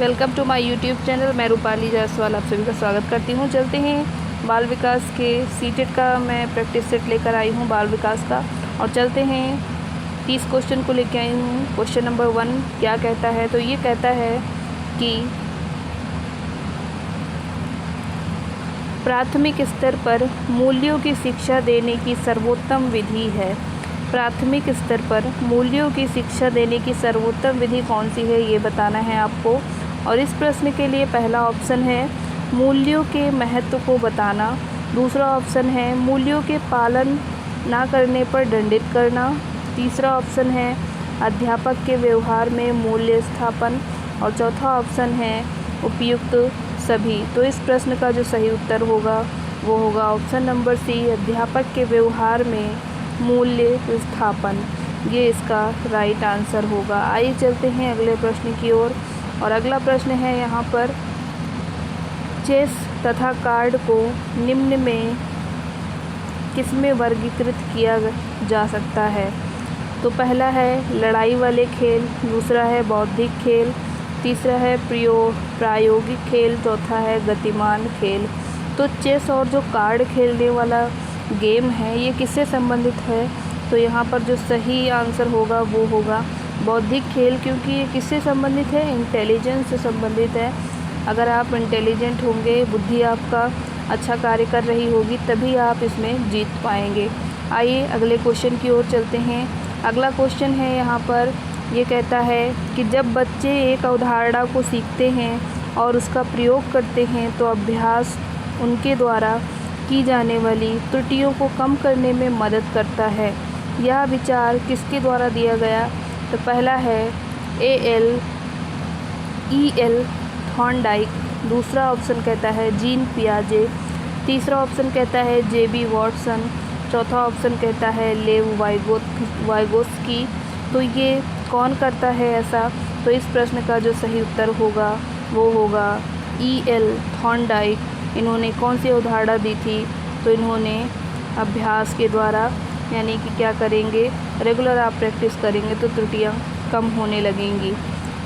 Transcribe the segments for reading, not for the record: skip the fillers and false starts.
Welcome to my YouTube channel. मैं रूपाली जायसवाल आप सभी का स्वागत करती हूँ। चलते हैं बाल विकास के सीटेट का मैं प्रैक्टिस सेट लेकर आई हूँ बाल विकास का, और चलते हैं 30 क्वेश्चन को लेकर आई हूँ। क्वेश्चन नंबर 1 क्या कहता है, तो ये कहता है कि प्राथमिक स्तर पर मूल्यों की शिक्षा देने की सर्वोत्तम विधि है। प्राथमिक स्तर पर मूल्यों की शिक्षा देने की सर्वोत्तम विधि कौन सी है, ये बताना है आपको। और इस प्रश्न के लिए पहला ऑप्शन है मूल्यों के महत्व को बताना, दूसरा ऑप्शन है मूल्यों के पालन ना करने पर दंडित करना, तीसरा ऑप्शन है अध्यापक के व्यवहार में मूल्य स्थापन, और चौथा ऑप्शन है उपयुक्त सभी। तो इस प्रश्न का जो सही उत्तर होगा वो होगा ऑप्शन नंबर सी, अध्यापक के व्यवहार में मूल्य स्थापन। ये इसका राइट आंसर होगा। आइए चलते हैं अगले प्रश्न की ओर। और अगला प्रश्न है यहाँ पर, चेस तथा कार्ड को निम्न में किसमें वर्गीकृत किया जा सकता है। तो पहला है लड़ाई वाले खेल, दूसरा है बौद्धिक खेल, तीसरा है प्रायोगिक खेल, चौथा है गतिमान खेल। तो चेस और जो कार्ड खेलने वाला गेम है ये किससे संबंधित है, तो यहाँ पर जो सही आंसर होगा वो होगा बौद्धिक खेल, क्योंकि ये किससे संबंधित है, इंटेलिजेंस से संबंधित है। अगर आप इंटेलिजेंट होंगे, बुद्धि आपका अच्छा कार्य कर रही होगी, तभी आप इसमें जीत पाएंगे। आइए अगले क्वेश्चन की ओर चलते हैं। अगला क्वेश्चन है यहाँ पर, ये कहता है कि जब बच्चे एक अवधारणा को सीखते हैं और उसका प्रयोग करते हैं तो अभ्यास उनके द्वारा की जाने वाली त्रुटियों को कम करने में मदद करता है। यह विचार किसके द्वारा दिया गया, तो पहला है E.L. थॉर्नडाइक, दूसरा ऑप्शन कहता है जीन पियाजे, तीसरा ऑप्शन कहता है J.B. वॉटसन, चौथा ऑप्शन कहता है लेव वाइगोत्स्की। तो ये कौन करता है ऐसा, तो इस प्रश्न का जो सही उत्तर होगा वो होगा E.L. थॉर्नडाइक। इन्होंने कौन सी अवधारणा दी थी, तो इन्होंने अभ्यास के द्वारा, यानी कि क्या करेंगे, रेगुलर आप प्रैक्टिस करेंगे तो त्रुटियां कम होने लगेंगी,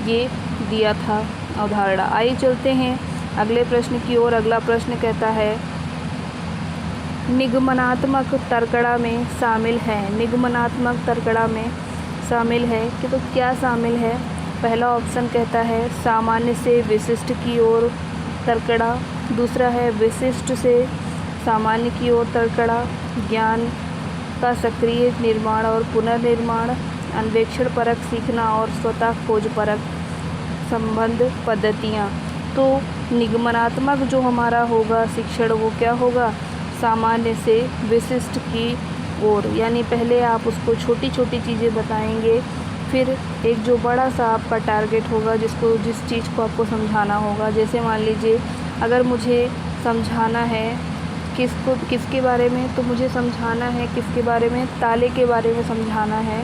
ये दिया था अवधारणा। आइए चलते हैं अगले प्रश्न की ओर। अगला प्रश्न कहता है निगमनात्मक तर्कड़ा में शामिल है। निगमनात्मक तर्कड़ा में शामिल है कि तो क्या शामिल है, पहला ऑप्शन कहता है सामान्य से विशिष्ट की ओर तर्कड़ा, दूसरा है विशिष्ट से सामान्य की ओर तर्कड़ा, ज्ञान का सक्रिय निर्माण और पुनर्निर्माण, अन्वेषण परक सीखना और स्वतः खोज परक संबंध पद्धतियाँ। तो निगमनात्मक जो हमारा होगा शिक्षण वो क्या होगा, सामान्य से विशिष्ट की ओर, यानी पहले आप उसको छोटी छोटी चीज़ें बताएंगे, फिर एक जो बड़ा सा आपका टारगेट होगा जिस चीज़ को आपको समझाना होगा। जैसे मान लीजिए अगर मुझे समझाना है किसके बारे में, तो मुझे समझाना है किसके बारे में, ताले के बारे में समझाना है।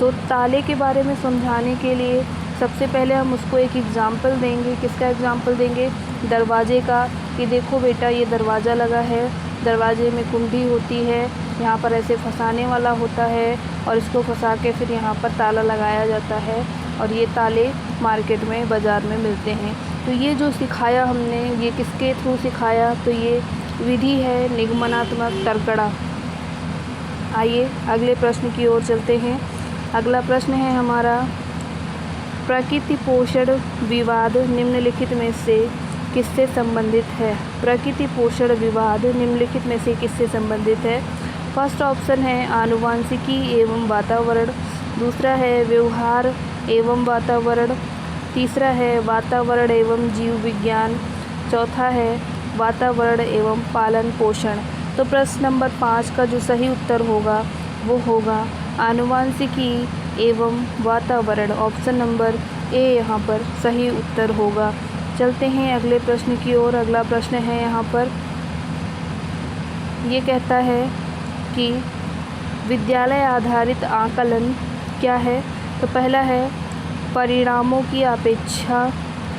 तो ताले के बारे में समझाने के लिए सबसे पहले हम उसको एक एग्ज़ाम्पल देंगे। किसका एग्ज़ाम्पल देंगे, दरवाजे का, कि देखो बेटा ये दरवाज़ा लगा है, दरवाजे में कुंडी होती है, यहाँ पर ऐसे फंसाने वाला होता है और इसको फंसा के फिर यहाँ पर ताला लगाया जाता है, और ये ताले मार्केट में बाज़ार में मिलते हैं। तो ये जो सिखाया हमने, ये किसके थ्रू सिखाया, तो ये विधि है निगमनात्मक तर्कड़ा। आइए अगले प्रश्न की ओर चलते हैं। अगला प्रश्न है हमारा, प्रकृति पोषण विवाद निम्नलिखित में से किससे संबंधित है। प्रकृति पोषण विवाद निम्नलिखित में से किससे संबंधित है। फर्स्ट ऑप्शन है आनुवांशिकी एवं वातावरण, दूसरा है व्यवहार एवं वातावरण, तीसरा है वातावरण एवं जीव विज्ञान, चौथा है वातावरण एवं पालन पोषण। तो प्रश्न नंबर 5 का जो सही उत्तर होगा वो होगा आनुवांशिकी एवं वातावरण, ऑप्शन नंबर ए यहाँ पर सही उत्तर होगा। चलते हैं अगले प्रश्न की ओर। अगला प्रश्न है यहाँ पर, ये कहता है कि विद्यालय आधारित आकलन क्या है। तो पहला है परिणामों की अपेक्षा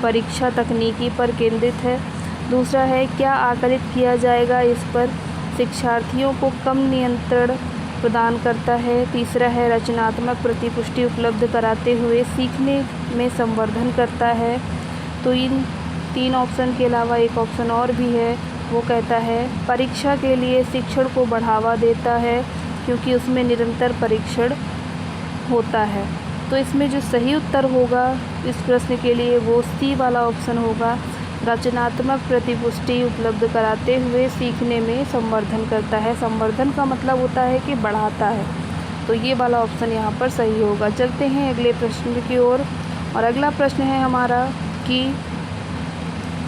परीक्षा तकनीकी पर केंद्रित है, दूसरा है क्या आकलित किया जाएगा इस पर शिक्षार्थियों को कम नियंत्रण प्रदान करता है, तीसरा है रचनात्मक प्रतिपुष्टि उपलब्ध कराते हुए सीखने में संवर्धन करता है। तो इन 3 ऑप्शन के अलावा एक ऑप्शन और भी है, वो कहता है परीक्षा के लिए शिक्षण को बढ़ावा देता है क्योंकि उसमें निरंतर परीक्षण होता है। तो इसमें जो सही उत्तर होगा इस प्रश्न के लिए वो सी वाला ऑप्शन होगा, रचनात्मक प्रतिपुष्टि उपलब्ध कराते हुए सीखने में संवर्धन करता है। संवर्धन का मतलब होता है कि बढ़ाता है, तो ये वाला ऑप्शन यहाँ पर सही होगा। चलते हैं अगले प्रश्न की ओर, और अगला प्रश्न है हमारा कि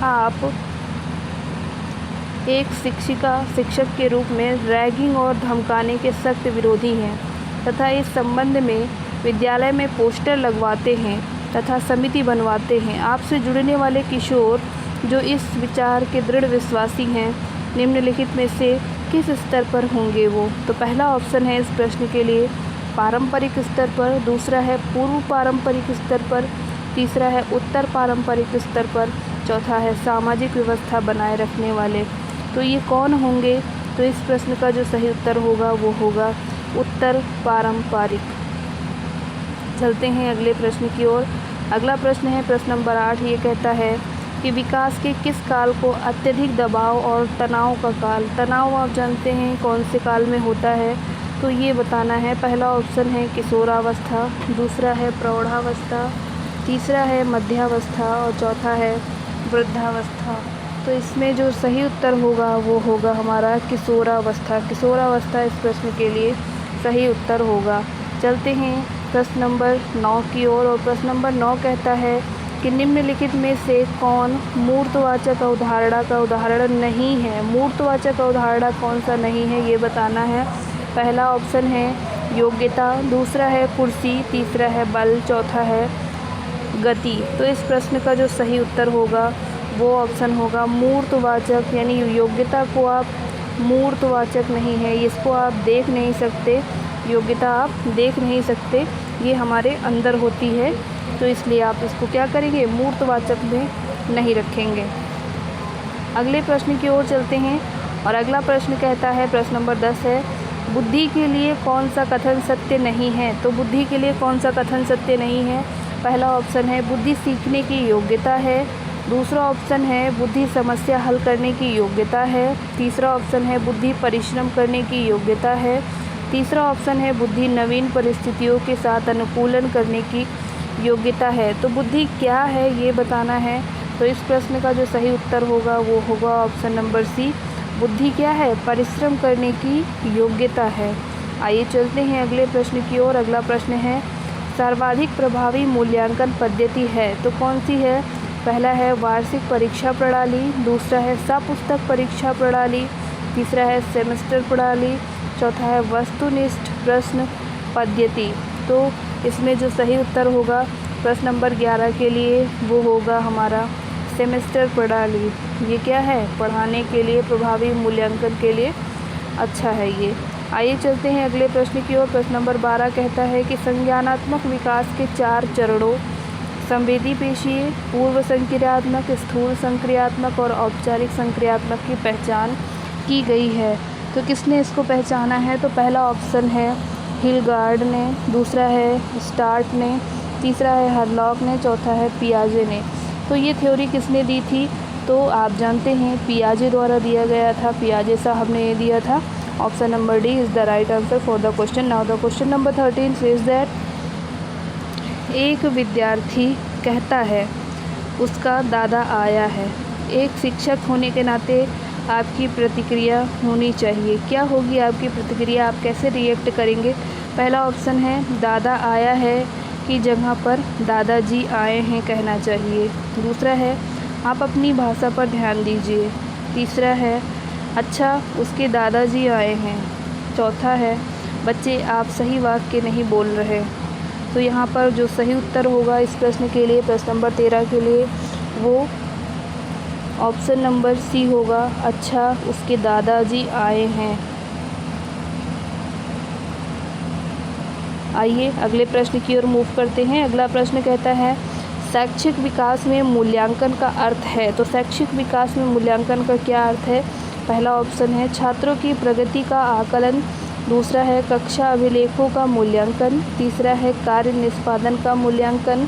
आप एक शिक्षक के रूप में रैगिंग और धमकाने के सख्त विरोधी हैं तथा इस संबंध में विद्यालय में पोस्टर लगवाते हैं तथा समिति बनवाते हैं। आपसे जुड़ने वाले किशोर जो इस विचार के दृढ़ विश्वासी हैं, निम्नलिखित में से किस स्तर पर होंगे वो? तो पहला ऑप्शन है इस प्रश्न के लिए पारंपरिक स्तर पर, दूसरा है पूर्व पारंपरिक स्तर पर, तीसरा है उत्तर पारंपरिक स्तर पर, चौथा है सामाजिक व्यवस्था बनाए रखने वाले। तो ये कौन होंगे? तो इस प्रश्न का जो सही उत्तर होगा वो होगा उत्तर पारंपरिक। चलते हैं अगले प्रश्न की ओर। अगला प्रश्न है प्रश्न नंबर 8। ये कहता है कि विकास के किस काल को अत्यधिक दबाव और तनाव का काल, तनाव आप जानते हैं कौन से काल में होता है, तो ये बताना है। पहला ऑप्शन है किशोरावस्था, दूसरा है प्रौढ़ावस्था, तीसरा है मध्यावस्था और चौथा है वृद्धावस्था। तो इसमें जो सही उत्तर होगा वो होगा हमारा किशोरावस्था। किशोरावस्था इस प्रश्न के लिए सही उत्तर होगा। चलते हैं प्रश्न नंबर 9 की ओर, और प्रश्न नंबर 9 कहता है कि निम्नलिखित में से कौन मूर्तवाचक अवधारणा का उदाहरण नहीं है? मूर्तवाचक अवधारणा कौन सा नहीं है ये बताना है। पहला ऑप्शन है योग्यता, दूसरा है कुर्सी, तीसरा है बल, चौथा है गति। तो इस प्रश्न का जो सही उत्तर होगा वो ऑप्शन होगा मूर्तवाचक, यानी योग्यता को आप मूर्तवाचक नहीं है, इसको आप देख नहीं सकते, योग्यता आप देख नहीं सकते, ये हमारे अंदर होती है, तो इसलिए आप इसको क्या करेंगे, मूर्तवाचक में नहीं रखेंगे। अगले प्रश्न की ओर चलते हैं, और अगला प्रश्न कहता है प्रश्न नंबर 10 है बुद्धि के लिए कौन सा कथन सत्य नहीं है? तो बुद्धि के लिए कौन सा कथन सत्य नहीं है? पहला ऑप्शन है बुद्धि सीखने की योग्यता है, दूसरा ऑप्शन है बुद्धि समस्या हल करने की योग्यता है, तीसरा ऑप्शन है बुद्धि परिश्रम करने की योग्यता है, तीसरा ऑप्शन है बुद्धि नवीन परिस्थितियों के साथ अनुकूलन करने की योग्यता है। तो बुद्धि क्या है ये बताना है। तो इस प्रश्न का जो सही उत्तर होगा वो होगा ऑप्शन नंबर सी, बुद्धि क्या है, परिश्रम करने की योग्यता है। आइए चलते हैं अगले प्रश्न की ओर। अगला प्रश्न है सर्वाधिक प्रभावी मूल्यांकन पद्धति है तो कौन सी है? पहला है वार्षिक परीक्षा प्रणाली, दूसरा है सपुस्तक परीक्षा प्रणाली, तीसरा है सेमेस्टर प्रणाली, चौथा है वस्तुनिष्ठ प्रश्न पद्धति। तो इसमें जो सही उत्तर होगा प्रश्न नंबर 11 के लिए वो होगा हमारा सेमेस्टर प्रणाली। ये क्या है, पढ़ाने के लिए, प्रभावी मूल्यांकन के लिए अच्छा है ये। आइए चलते हैं अगले प्रश्न की ओर। प्रश्न नंबर 12 कहता है कि संज्ञानात्मक विकास के 4 चरणों संवेदी पेशीय, पूर्व संक्रियात्मक, स्थूल संक्रियात्मक और औपचारिक संक्रियात्मक की पहचान की गई है। तो किसने इसको पहचाना है? तो पहला ऑप्शन है हिलगार्ड ने, दूसरा है स्टार्ट ने, तीसरा है हरलॉक ने, चौथा है पियाजे ने। तो ये थ्योरी किसने दी थी? तो आप जानते हैं पियाजे द्वारा दिया गया था, पियाजे साहब ने ये दिया था। Option number D is the right answer for the question. Now the question number 13 says that एक विद्यार्थी कहता है उसका दादा आया है। एक शिक्षक होने के नाते आपकी प्रतिक्रिया होनी चाहिए। क्या होगी आपकी प्रतिक्रिया, आप कैसे रिएक्ट करेंगे? पहला ऑप्शन है दादा आया है की जगह पर दादाजी आए हैं कहना चाहिए, दूसरा है आप अपनी भाषा पर ध्यान दीजिए, तीसरा है अच्छा उसके दादाजी आए हैं, चौथा है बच्चे आप सही वाक्य नहीं बोल रहे। तो यहाँ पर जो सही उत्तर होगा इस प्रश्न के लिए, प्रश्न नंबर 13 के लिए, वो ऑप्शन नंबर सी होगा, अच्छा उसके दादाजी आए हैं। आइए अगले प्रश्न की ओर मूव करते हैं। अगला प्रश्न कहता है शैक्षिक विकास में मूल्यांकन का अर्थ है। तो शैक्षिक विकास में मूल्यांकन का क्या अर्थ है? पहला ऑप्शन है छात्रों की प्रगति का आकलन, दूसरा है कक्षा अभिलेखों का मूल्यांकन, तीसरा है कार्य निष्पादन का मूल्यांकन,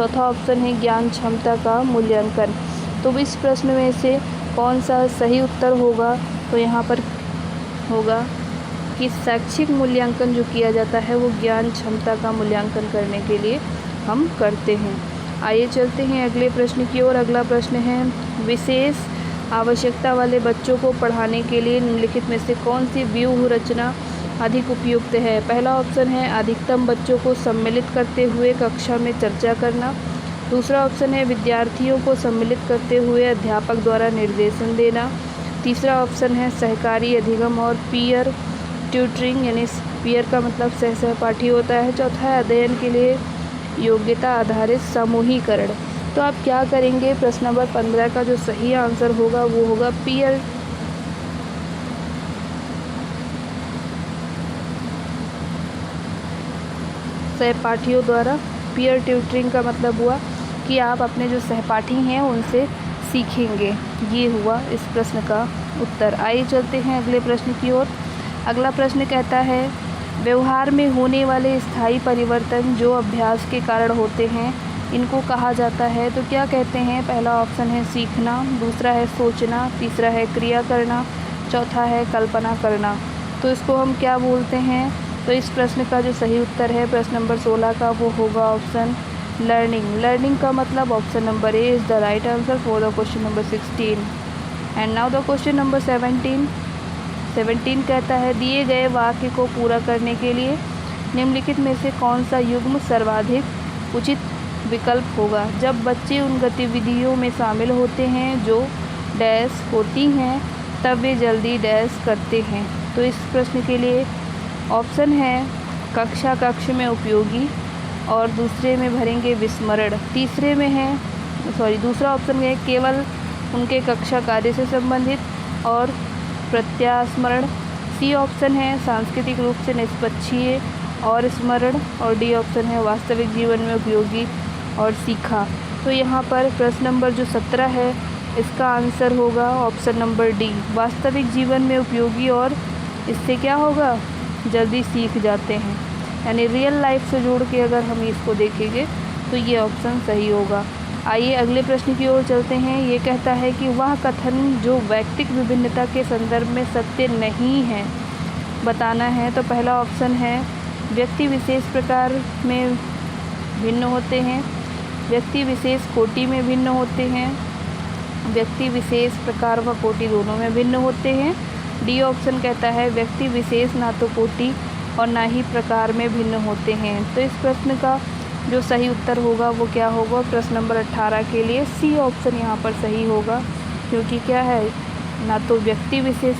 चौथा ऑप्शन है ज्ञान क्षमता का मूल्यांकन। तो इस प्रश्न में से कौन सा सही उत्तर होगा? तो यहाँ पर होगा कि शैक्षिक मूल्यांकन जो किया जाता है वो ज्ञान क्षमता का मूल्यांकन करने के लिए हम करते हैं। आइए चलते हैं अगले प्रश्न की ओर। अगला प्रश्न है, विशेष आवश्यकता वाले बच्चों को पढ़ाने के लिए निम्नलिखित में से कौन सी व्यूह रचना अधिक उपयुक्त है? पहला ऑप्शन है अधिकतम बच्चों को सम्मिलित करते हुए कक्षा में चर्चा करना। दूसरा ऑप्शन है विद्यार्थियों को सम्मिलित करते हुए अध्यापक द्वारा निर्देशन देना। तीसरा ऑप्शन है सहकारी अधिगम और पीयर ट्यूटरिंग, यानी पीयर का मतलब सहपाठी होता है। चौथा है अध्ययन के लिए योग्यता आधारित समूहीकरण। तो आप क्या करेंगे? प्रश्न नंबर 15 का जो सही आंसर होगा वो होगा पीयर सहपाठियों द्वारा। पीयर ट्यूटरिंग का मतलब हुआ कि आप अपने जो सहपाठी हैं उनसे सीखेंगे। ये हुआ इस प्रश्न का उत्तर। आइए चलते हैं अगले प्रश्न की ओर। अगला प्रश्न कहता है, व्यवहार में होने वाले स्थायी परिवर्तन जो अभ्यास के कारण होते हैं इनको कहा जाता है। तो क्या कहते हैं? पहला ऑप्शन है सीखना, दूसरा है सोचना, तीसरा है क्रिया करना, चौथा है कल्पना करना। तो इसको हम क्या बोलते हैं? तो इस प्रश्न का जो सही उत्तर है प्रश्न नंबर 16 का वो होगा ऑप्शन लर्निंग। लर्निंग का मतलब option number A is the right answer for the question number 16। And now the question number 17 कहता है, दिए गए वाक्य को पूरा करने के लिए निम्नलिखित में से कौन सा युग्म सर्वाधिक उचित विकल्प होगा? जब बच्चे उन गतिविधियों में शामिल होते हैं जो डैश होती हैं तब वे जल्दी डैश करते हैं। तो इस प्रश्न के लिए ऑप्शन है कक्ष में उपयोगी, और दूसरे में भरेंगे विस्मरण। तीसरे में है दूसरा ऑप्शन है केवल उनके कक्षा कार्य से संबंधित और प्रत्यास्मरण। सी ऑप्शन है सांस्कृतिक रूप से निष्पक्षीय और स्मरण, और डी ऑप्शन है वास्तविक जीवन में उपयोगी और सीखा। तो यहाँ पर प्रश्न नंबर जो 17 है इसका आंसर होगा ऑप्शन नंबर डी, वास्तविक जीवन में उपयोगी और इससे क्या होगा? जल्दी सीख जाते हैं। यानी रियल लाइफ से जोड़ के अगर हम इसको देखेंगे तो ये ऑप्शन सही होगा। आइए अगले प्रश्न की ओर चलते हैं। ये कहता है कि वह कथन जो वैयक्तिक विभिन्नता के संदर्भ में सत्य नहीं है बताना है। तो पहला ऑप्शन है व्यक्ति विशेष प्रकार में भिन्न होते हैं, व्यक्ति विशेष कोटि में भिन्न होते हैं, व्यक्ति विशेष प्रकार व कोटि दोनों में भिन्न होते हैं। डी ऑप्शन कहता है व्यक्ति विशेष ना तो कोटि और ना ही प्रकार में भिन्न होते हैं। तो इस प्रश्न का जो सही उत्तर होगा वो क्या होगा? प्रश्न नंबर 18 के लिए सी ऑप्शन यहाँ पर सही होगा, क्योंकि क्या है ना तो व्यक्ति विशेष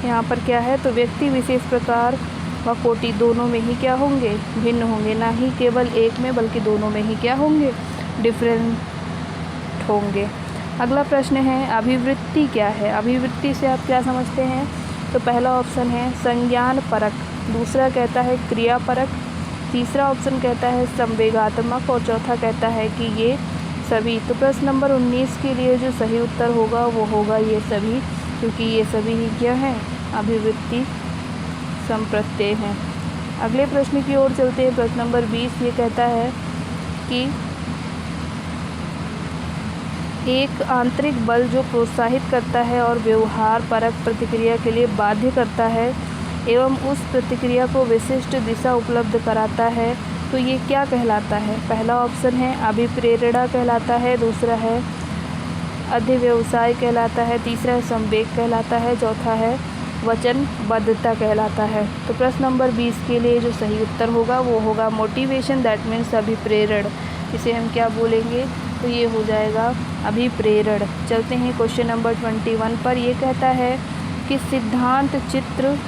यहाँ पर क्या है, तो व्यक्ति विशेष प्रकार व कोटि दोनों में ही क्या होंगे? भिन्न होंगे, ना ही केवल एक में बल्कि दोनों में ही क्या होंगे? डिफरेंट होंगे। अगला प्रश्न है अभिवृत्ति क्या है? अभिवृत्ति से आप क्या समझते हैं? तो पहला ऑप्शन है संज्ञान परक, दूसरा कहता है क्रिया परक, तीसरा ऑप्शन कहता है संवेगात्मक और चौथा कहता है कि ये सभी। तो प्रश्न नंबर 19 के लिए जो सही उत्तर होगा वो होगा ये सभी, क्योंकि ये सभी ही क्या हैं? अभिवृत्ति संप्रत्यय हैं। अगले प्रश्न की ओर चलते हैं। प्रश्न नंबर 20 ये कहता है कि एक आंतरिक बल जो प्रोत्साहित करता है और व्यवहार परक प्रतिक्रिया के लिए बाध्य करता है एवं उस प्रतिक्रिया को विशिष्ट दिशा उपलब्ध कराता है, तो ये क्या कहलाता है? पहला ऑप्शन है अभिप्रेरणा कहलाता है, दूसरा है अधिव्यवसाय कहलाता है, तीसरा है संवेग कहलाता है, चौथा है वचनबद्धता कहलाता है। तो प्रश्न नंबर 20 के लिए जो सही उत्तर होगा वो होगा मोटिवेशन, दैट मीन्स अभिप्रेरण। इसे हम क्या बोलेंगे? तो ये हो जाएगा अभिप्रेरण। चलते हैं क्वेश्चन नंबर 21 पर। ये कहता है कि सिद्धांत चित्र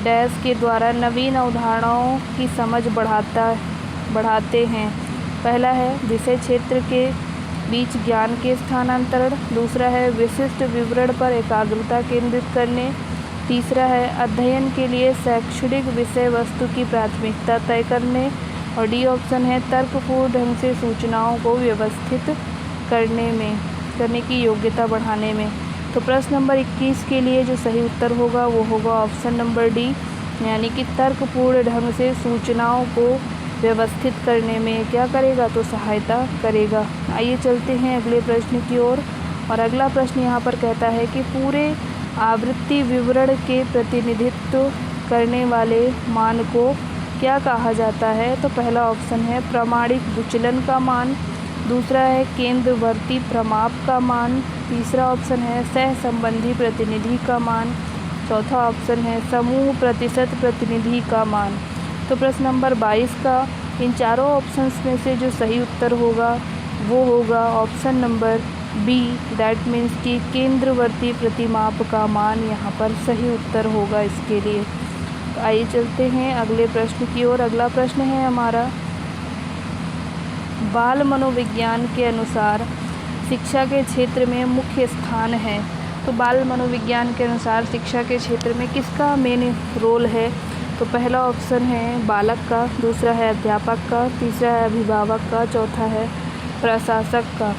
डैश के द्वारा नवीन अवधारणाओं की समझ बढ़ाते हैं। पहला है विषय क्षेत्र के बीच ज्ञान के स्थानांतरण, दूसरा है विशिष्ट विवरण पर एकाग्रता केंद्रित करने, तीसरा है अध्ययन के लिए शैक्षणिक विषय वस्तु की प्राथमिकता तय करने, और डी ऑप्शन है तर्कपूर्ण ढंग से सूचनाओं को व्यवस्थित करने की योग्यता बढ़ाने में। तो प्रश्न नंबर 21 के लिए जो सही उत्तर होगा वो होगा ऑप्शन नंबर डी, यानी कि तर्कपूर्ण ढंग से सूचनाओं को व्यवस्थित करने में क्या करेगा, तो सहायता करेगा। आइए चलते हैं अगले प्रश्न की ओर। और अगला प्रश्न यहाँ पर कहता है कि पूरे आवृत्ति विवरण के प्रतिनिधित्व करने वाले मान को क्या कहा जाता है, तो पहला ऑप्शन है प्रामाणिक विचलन का मान, दूसरा है केंद्रवर्ती प्रमाप का मान, तीसरा ऑप्शन है सहसंबंधी प्रतिनिधि का मान, चौथा ऑप्शन है समूह प्रतिशत प्रतिनिधि का मान। तो प्रश्न नंबर 22 का इन चारों ऑप्शंस में से जो सही उत्तर होगा वो होगा option number B, that means कि केंद्रवर्ती प्रतिमाप का मान यहाँ पर सही उत्तर होगा इसके लिए। तो आइए चलते हैं अगले प्रश्न की ओर। अगला प्रश्न है हमारा, बाल मनोविज्ञान के अनुसार शिक्षा के क्षेत्र में मुख्य स्थान है। तो बाल मनोविज्ञान के अनुसार शिक्षा के क्षेत्र में किसका मेन रोल है, तो पहला ऑप्शन है बालक का, दूसरा है अध्यापक का, तीसरा है अभिभावक का, चौथा है प्रशासक का।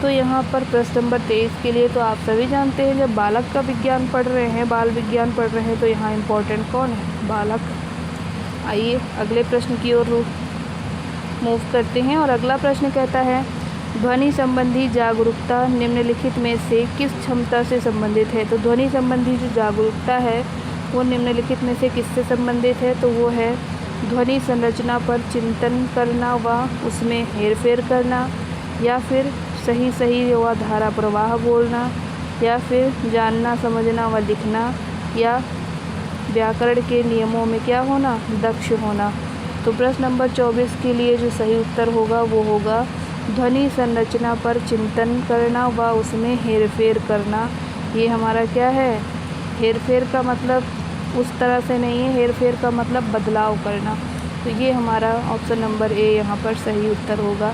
तो यहाँ पर प्रश्न नंबर 23 के लिए तो आप सभी जानते हैं जब बालक का विज्ञान पढ़ रहे हैं, बाल विज्ञान पढ़ रहे हैं, तो यहाँ इम्पोर्टेंट कौन है, बालक। आइए अगले प्रश्न की ओर मूव करते हैं। और अगला प्रश्न कहता है ध्वनि संबंधी जागरूकता निम्नलिखित में से किस क्षमता से संबंधित है। तो ध्वनि संबंधी जो जागरूकता है वो निम्नलिखित में से किससे संबंधित है, तो वो है ध्वनि संरचना पर चिंतन करना व उसमें हेरफेर करना, या फिर सही व धारा प्रवाह बोलना, या फिर जानना समझना व लिखना, या व्याकरण के नियमों में क्या होना, दक्ष होना। तो प्रश्न नंबर 24 के लिए जो सही उत्तर होगा वो होगा ध्वनि संरचना पर चिंतन करना व उसमें हेरफेर करना। ये हमारा क्या है, हेरफेर का मतलब उस तरह से नहीं है, हेरफेर का मतलब बदलाव करना। तो ये हमारा ऑप्शन नंबर ए यहाँ पर सही उत्तर होगा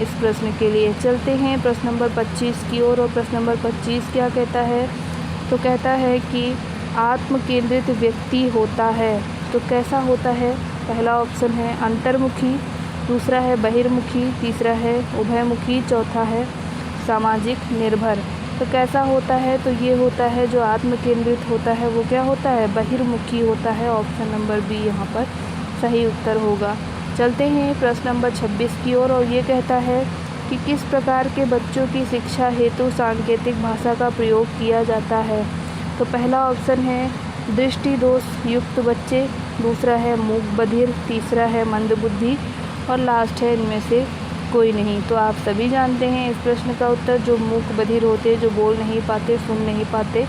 इस प्रश्न के लिए। चलते हैं प्रश्न नंबर 25 की ओर। और प्रश्न नंबर 25 क्या कहता है, तो कहता है कि आत्म केंद्रित व्यक्ति होता है तो कैसा होता है। पहला ऑप्शन है अंतर्मुखी, दूसरा है बहिर्मुखी, तीसरा है उभयमुखी, चौथा है सामाजिक निर्भर। तो कैसा होता है, तो ये होता है जो आत्म केंद्रित होता है वो क्या होता है, बहिर्मुखी होता है। ऑप्शन नंबर बी यहाँ पर सही उत्तर होगा। चलते हैं प्रश्न नंबर 26 की ओर। और ये कहता है कि किस प्रकार के बच्चों की शिक्षा हेतु सांकेतिक भाषा का प्रयोग किया जाता है। तो पहला ऑप्शन है दृष्टि दोष युक्त बच्चे, दूसरा है मूक बधिर, तीसरा है मंदबुद्धि और लास्ट है इनमें से कोई नहीं। तो आप सभी जानते हैं इस प्रश्न का उत्तर, जो मूक बधिर होते, जो बोल नहीं पाते, सुन नहीं पाते,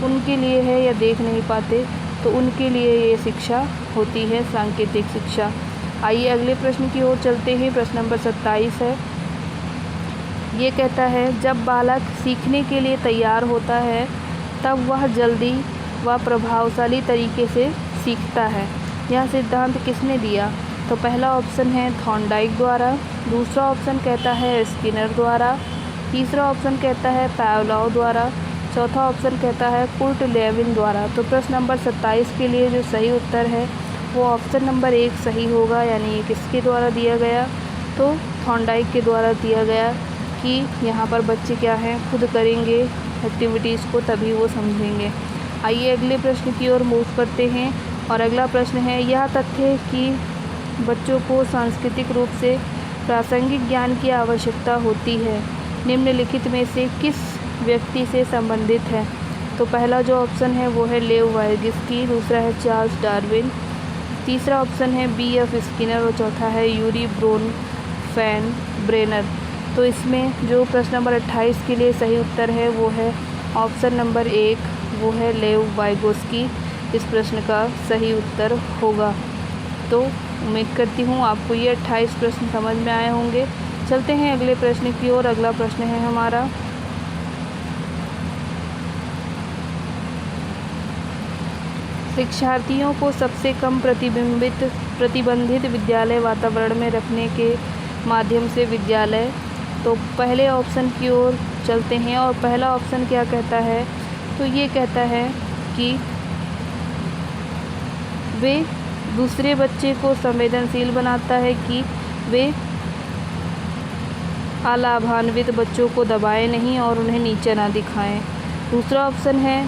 उनके लिए है, या देख नहीं पाते तो उनके लिए ये शिक्षा होती है सांकेतिक शिक्षा। आइए अगले प्रश्न की ओर चलते हैं। प्रश्न नंबर 27 है। ये कहता है जब बालक सीखने के लिए तैयार होता है तब वह जल्दी व प्रभावशाली तरीके से सीखता है। यह सिद्धांत किसने दिया। तो पहला ऑप्शन है थॉर्नडाइक द्वारा, दूसरा ऑप्शन कहता है स्किनर द्वारा, तीसरा ऑप्शन कहता है पावलोव द्वारा, चौथा ऑप्शन कहता है कुर्ट लेविन द्वारा। तो प्रश्न नंबर 27 के लिए जो सही उत्तर है वो ऑप्शन नंबर 1 सही होगा। यानी ये किसके द्वारा दिया गया, तो थॉर्नडाइक के द्वारा दिया गया कि यहाँ पर बच्चे क्या हैं, खुद करेंगे एक्टिविटीज़ को तभी वो समझेंगे। आइए अगले प्रश्न की ओर मूव करते हैं। और अगला प्रश्न है यह तथ्य कि बच्चों को सांस्कृतिक रूप से प्रासंगिक ज्ञान की आवश्यकता होती है निम्नलिखित में से किस व्यक्ति से संबंधित है। तो पहला जो ऑप्शन है वो है लेव वाइगिस्की, दूसरा है चार्ल्स डार्विन, तीसरा ऑप्शन है B.F. स्किनर और चौथा है यूरी ब्रोनफेन ब्रेनर। तो इसमें जो प्रश्न नंबर 28 के लिए सही उत्तर है वो है ऑप्शन नंबर 1, वो है लेव वाइगोस्की। इस प्रश्न का सही उत्तर होगा। तो उम्मीद करती हूँ आपको ये 28 प्रश्न समझ में आए होंगे। चलते हैं अगले प्रश्न की ओर। अगला प्रश्न है हमारा शिक्षार्थियों को सबसे कम प्रतिबंधित विद्यालय वातावरण में रखने के माध्यम से विद्यालय। तो पहले ऑप्शन की ओर चलते हैं। और पहला ऑप्शन क्या कहता है, तो ये कहता है कि वे दूसरे बच्चे को संवेदनशील बनाता है कि वे अलाभान्वित बच्चों को दबाएं नहीं और उन्हें नीचा ना दिखाएं। दूसरा ऑप्शन है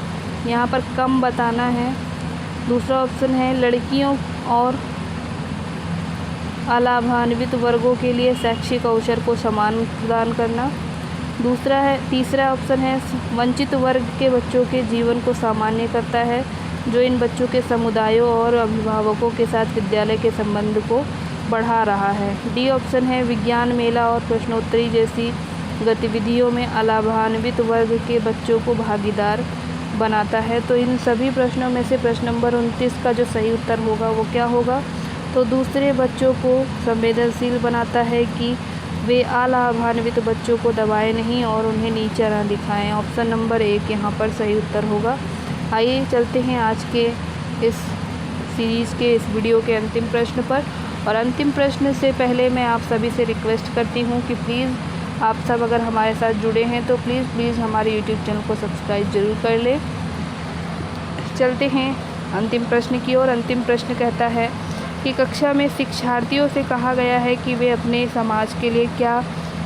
यहाँ पर कम बताना है। दूसरा ऑप्शन है लड़कियों और अलाभान्वित वर्गों के लिए शैक्षिक अवसर को समान प्रदान करना। तीसरा ऑप्शन है वंचित वर्ग के बच्चों के जीवन को सामान्य करता है, जो इन बच्चों के समुदायों और अभिभावकों के साथ विद्यालय के संबंध को बढ़ा रहा है। डी ऑप्शन है विज्ञान मेला और प्रश्नोत्तरी जैसी गतिविधियों में अलाभान्वित वर्ग के बच्चों को भागीदार बनाता है। तो इन सभी प्रश्नों में से प्रश्न नंबर 29 का जो सही उत्तर होगा वो क्या होगा? तो दूसरे बच्चों को संवेदनशील बनाता है कि वे अलाभान्वित बच्चों को दबाएं नहीं और उन्हें नीचा ना दिखाएं। ऑप्शन नंबर 1 यहाँ पर सही उत्तर होगा। आइए चलते हैं आज के इस सीरीज़ के इस वीडियो के अंतिम प्रश्न पर। और अंतिम प्रश्न से पहले मैं आप सभी से रिक्वेस्ट करती हूँ कि प्लीज़ आप सब अगर हमारे साथ जुड़े हैं तो प्लीज़ हमारे यूट्यूब चैनल को सब्सक्राइब ज़रूर कर लें। चलते हैं अंतिम प्रश्न की ओर। अंतिम प्रश्न कहता है कि कक्षा में शिक्षार्थियों से कहा गया है कि वे अपने समाज के लिए क्या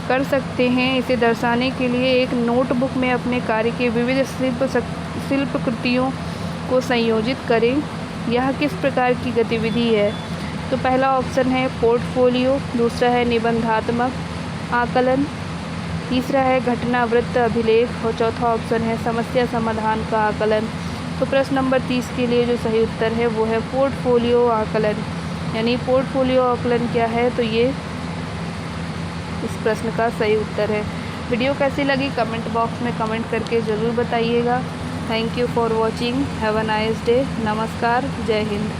कर सकते हैं। इसे दर्शाने के लिए एक नोटबुक में अपने कार्य के विविध शिल्प कृतियों को संयोजित करें। यह किस प्रकार की गतिविधि है? तो पहला ऑप्शन है पोर्टफोलियो, दूसरा है निबंधात्मक आकलन, तीसरा है घटनावृत्त अभिलेख और चौथा ऑप्शन है समस्या समाधान का आकलन। तो प्रश्न नंबर 30 के लिए जो सही उत्तर है वो है पोर्टफोलियो आकलन। यानी पोर्टफोलियो आकलन क्या है? तो ये इस प्रश्न का सही उत्तर है। वीडियो कैसी लगी कमेंट बॉक्स में कमेंट करके ज़रूर बताइएगा। Thank you for watching. Have a nice day. नमस्कार। जय हिंद।